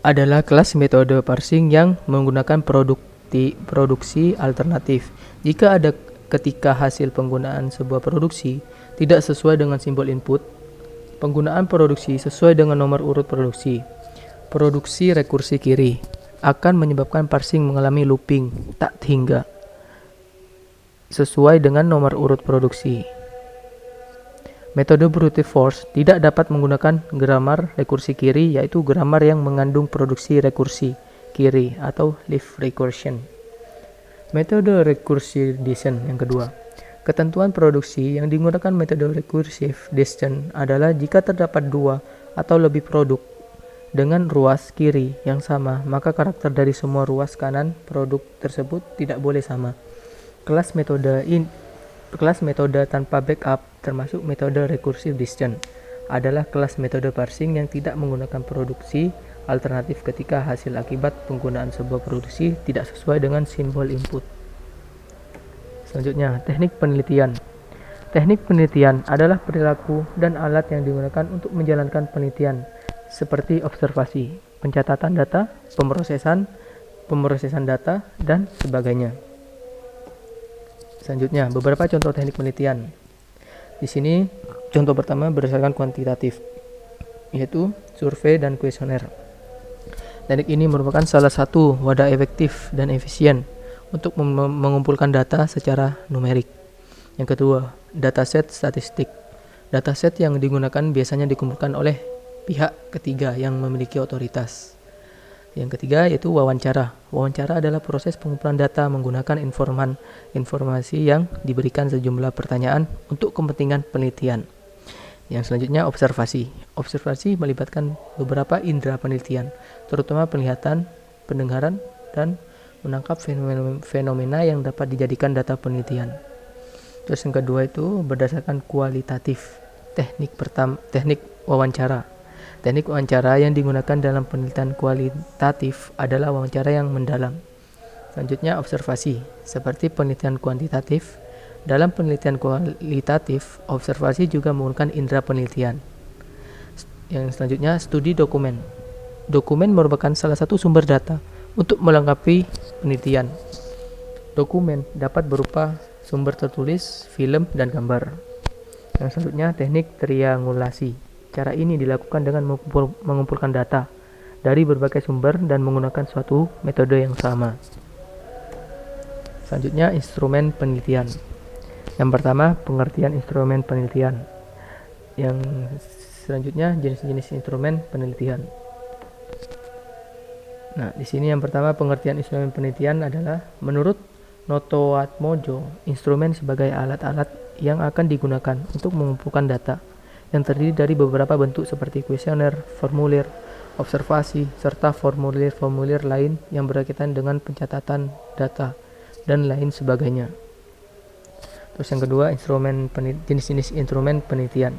adalah kelas metode parsing yang menggunakan produksi alternatif. Jika ada ketika hasil penggunaan sebuah produksi tidak sesuai dengan simbol input, penggunaan produksi sesuai dengan nomor urut produksi rekursi kiri akan menyebabkan parsing mengalami looping tak hingga sesuai dengan nomor urut produksi. Metode brute force tidak dapat menggunakan grammar rekursi kiri, yaitu grammar yang mengandung produksi rekursi kiri atau leaf recursion. Metode recursive addition yang kedua. Ketentuan produksi yang digunakan metode recursive addition adalah jika terdapat dua atau lebih produk dengan ruas kiri yang sama, maka karakter dari semua ruas kanan produk tersebut tidak boleh sama. Kelas metode tanpa backup termasuk metode recursive addition adalah kelas metode parsing yang tidak menggunakan produksi alternatif ketika hasil akibat penggunaan sebuah produksi tidak sesuai dengan simbol input. Selanjutnya, teknik penelitian. Teknik penelitian adalah perilaku dan alat yang digunakan untuk menjalankan penelitian seperti observasi, pencatatan data, pemrosesan data, dan sebagainya. Selanjutnya, beberapa contoh teknik penelitian. Di sini, contoh pertama berdasarkan kuantitatif, yaitu survei dan kuesioner. Teknik ini merupakan salah satu wadah efektif dan efisien untuk mengumpulkan data secara numerik. Yang kedua, dataset statistik. Dataset yang digunakan biasanya dikumpulkan oleh pihak ketiga yang memiliki otoritas. Yang ketiga yaitu wawancara. Wawancara adalah proses pengumpulan data menggunakan informasi yang diberikan sejumlah pertanyaan untuk kepentingan penelitian. Yang selanjutnya observasi. Observasi melibatkan beberapa indera penelitian, terutama penglihatan, pendengaran, dan menangkap fenomena yang dapat dijadikan data penelitian. Terus yang kedua itu berdasarkan kualitatif. Teknik wawancara. Teknik wawancara yang digunakan dalam penelitian kualitatif adalah wawancara yang mendalam. Selanjutnya observasi. Seperti penelitian kuantitatif, dalam penelitian kualitatif, observasi juga menggunakan indera penelitian. Yang selanjutnya studi dokumen. Dokumen merupakan salah satu sumber data untuk melengkapi penelitian. Dokumen dapat berupa sumber tertulis, film, dan gambar. Yang selanjutnya teknik triangulasi. Cara ini dilakukan dengan mengumpulkan data dari berbagai sumber dan menggunakan suatu metode yang sama. Selanjutnya, instrumen penelitian. Yang pertama, pengertian instrumen penelitian. Yang selanjutnya, jenis-jenis instrumen penelitian. Nah, di sini yang pertama pengertian instrumen penelitian adalah menurut Notoatmojo, instrumen sebagai alat-alat yang akan digunakan untuk mengumpulkan data yang terdiri dari beberapa bentuk seperti kuesioner, formulir, observasi, serta formulir-formulir lain yang berkaitan dengan pencatatan data, dan lain sebagainya. Terus yang kedua, jenis-jenis instrumen penelitian.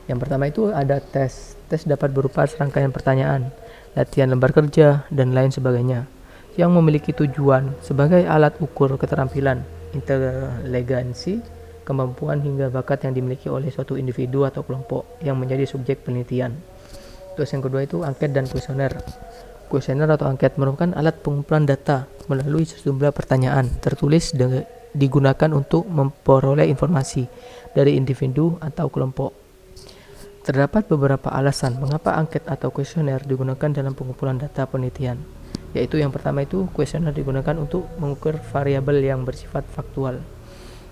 Yang pertama itu ada tes. Tes dapat berupa serangkaian pertanyaan, latihan lembar kerja, dan lain sebagainya, yang memiliki tujuan sebagai alat ukur keterampilan, inteligensi, kemampuan hingga bakat yang dimiliki oleh suatu individu atau kelompok yang menjadi subjek penelitian. Terus yang kedua itu angket dan kuesioner. Kuesioner atau angket merupakan alat pengumpulan data melalui sejumlah pertanyaan tertulis digunakan untuk memperoleh informasi dari individu atau kelompok. Terdapat beberapa alasan mengapa angket atau kuesioner digunakan dalam pengumpulan data penelitian, yaitu yang pertama itu kuesioner digunakan untuk mengukur variabel yang bersifat faktual.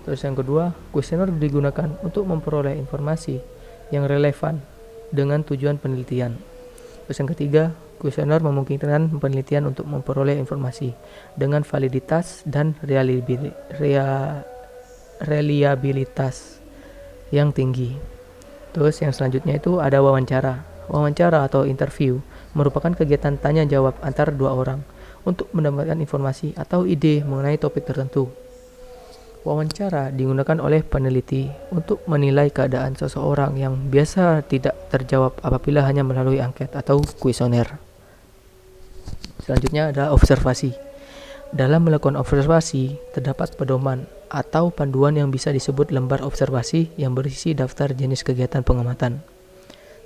Terus yang kedua, kuesioner digunakan untuk memperoleh informasi yang relevan dengan tujuan penelitian. Terus yang ketiga, kuesioner memungkinkan penelitian untuk memperoleh informasi dengan validitas dan reliabilitas yang tinggi. Terus yang selanjutnya itu ada wawancara. Wawancara atau interview merupakan kegiatan tanya jawab antara dua orang untuk mendapatkan informasi atau ide mengenai topik tertentu. Wawancara digunakan oleh peneliti untuk menilai keadaan seseorang yang biasa tidak terjawab apabila hanya melalui angket atau kuesioner. Selanjutnya adalah observasi. Dalam melakukan observasi, terdapat pedoman atau panduan yang bisa disebut lembar observasi yang berisi daftar jenis kegiatan pengamatan.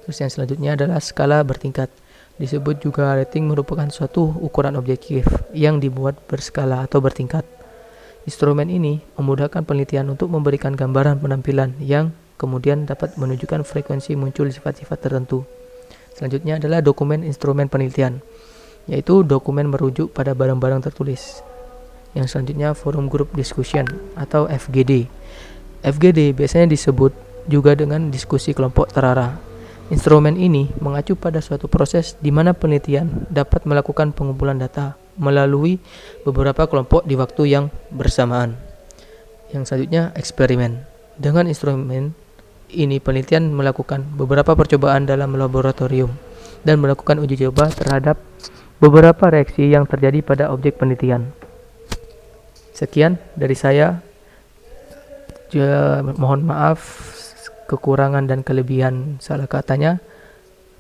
Terus yang selanjutnya adalah skala bertingkat. Disebut juga rating merupakan suatu ukuran objektif yang dibuat berskala atau bertingkat. Instrumen ini memudahkan penelitian untuk memberikan gambaran penampilan yang kemudian dapat menunjukkan frekuensi muncul sifat-sifat tertentu. Selanjutnya adalah dokumen instrumen penelitian, yaitu dokumen merujuk pada barang-barang tertulis. Yang selanjutnya Forum Group Discussion atau FGD. FGD biasanya disebut juga dengan diskusi kelompok terarah. Instrumen ini mengacu pada suatu proses di mana penelitian dapat melakukan pengumpulan data melalui beberapa kelompok di waktu yang bersamaan. Yang selanjutnya eksperimen. Dengan instrumen ini penelitian melakukan beberapa percobaan dalam laboratorium dan melakukan uji coba terhadap beberapa reaksi yang terjadi pada objek penelitian. Sekian dari saya. Mohon maaf kekurangan dan kelebihan salah katanya.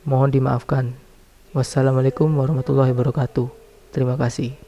Mohon dimaafkan. Wassalamualaikum warahmatullahi wabarakatuh. Terima kasih.